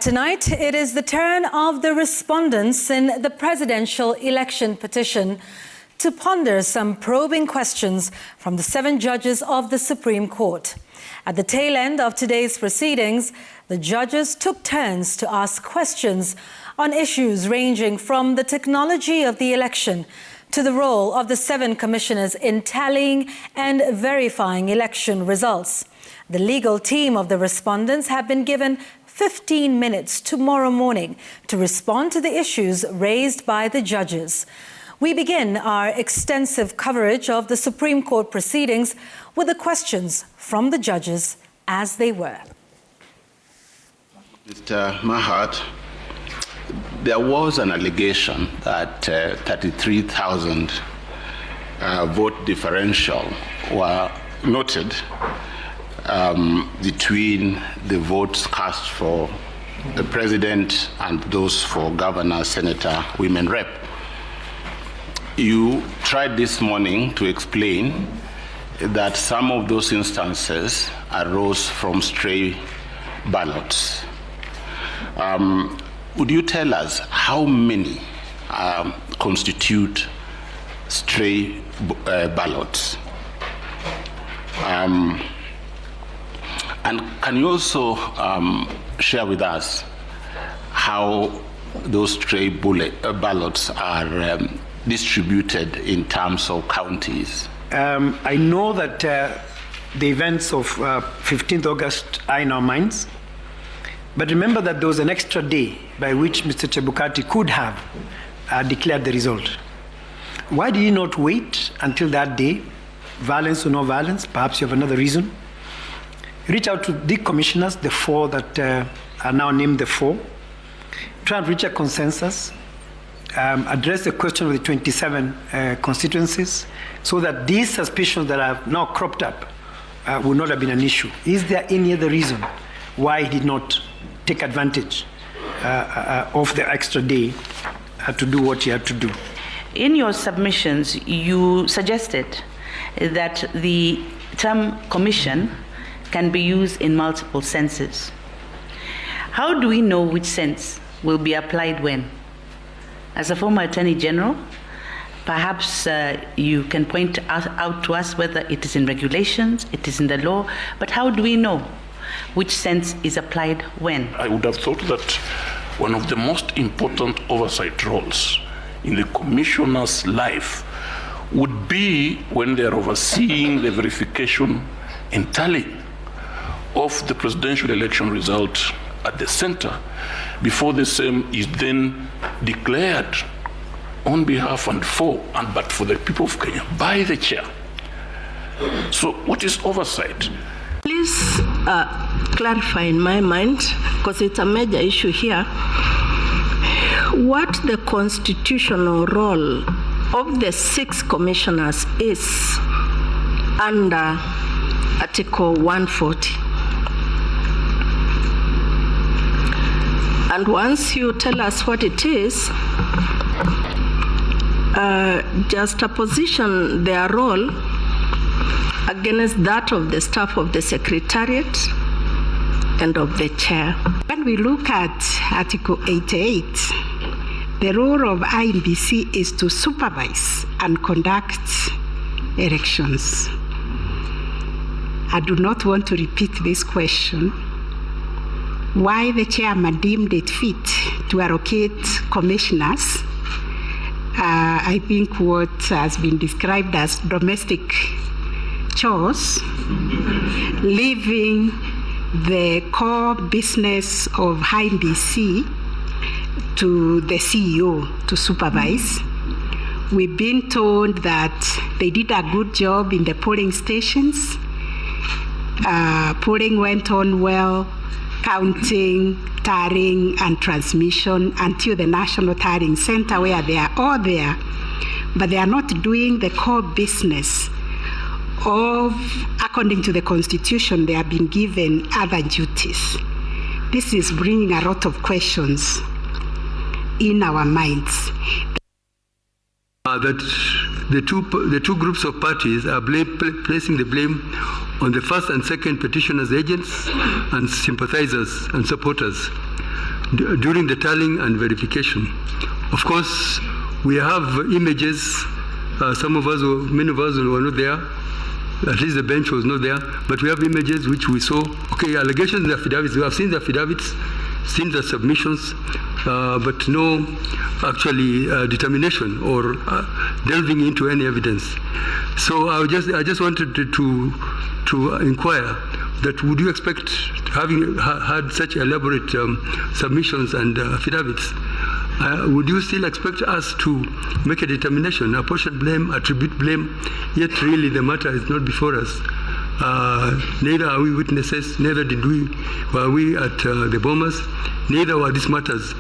Tonight, it is the turn of the respondents in the presidential election petition to ponder some probing questions from the 7 judges of the Supreme Court. At the tail end of today's proceedings, the judges took turns to ask questions on issues ranging from the technology of the election to the role of the 7 commissioners in tallying and verifying election results. The legal team of the respondents have been given 15 minutes tomorrow morning to respond to the issues raised by the judges. We begin our extensive coverage of the Supreme Court proceedings with the questions from the judges as they were. Mr. Mahat, there was an allegation that 33,000 vote differential were noted between the votes cast for the president and those for governor, senator, women rep. You tried this morning to explain that some of those instances arose from stray ballots. Would you tell us how many constitute stray ballots? And can you also share with us how those stray ballots are distributed in terms of counties? I know that the events of 15th August are in our minds, but remember that there was an extra day by which Mr. Chebukati could have declared the result. Why did he not wait until that day? Violence or no violence? Perhaps you have another reason. Reach out to the commissioners, the 4 that are now named the 4. Try and reach a consensus. Address the question of the 27 constituencies so that these suspicions that have now cropped up would not have been an issue. Is there any other reason why he did not take advantage of the extra day to do what he had to do? In your submissions, you suggested that the term commission can be used in multiple senses. How do we know which sense will be applied when? As a former Attorney General, perhaps you can point out to us whether it is in regulations, it is in the law, but how do we know which sense is applied when? I would have thought that one of the most important oversight roles in the commissioner's life would be when they are overseeing the verification and tallying of the presidential election result at the center before the same is then declared on behalf and for, and but for the people of Kenya by the chair. So what is oversight? Please clarify in my mind, because it's a major issue here, what the constitutional role of the 6 commissioners is under Article 140. And once you tell us what it is, just position their role against that of the staff of the Secretariat and of the chair. When we look at Article 88, the role of IEBC is to supervise and conduct elections. I do not want to repeat this question. Why the chairman deemed it fit to allocate commissioners, I think what has been described as domestic chores, leaving the core business of IEBC to the CEO to supervise. We've been told that they did a good job in the polling stations. Polling went on well, counting, tallying, and transmission until the National Tallying Center, where they are all there, but they are not doing the core business of, according to the Constitution, they have been given other duties. This is bringing a lot of questions in our minds. That the two groups of parties are placing the blame on the first and second petitioners' agents and sympathizers and supporters during the tallying and verification. Of course, we have images. Some of us, many of us were not there. At least the bench was not there. But we have images which we saw. Okay, allegations in the affidavits. We have seen the affidavits, seen the submissions, but no actually determination or delving into any evidence. So I just wanted to inquire that would you expect, having had such elaborate submissions and affidavits, would you still expect us to make a determination, apportion blame, attribute blame, yet really the matter is not before us? Neither are we witnesses, neither were we at the bombers, neither were these matters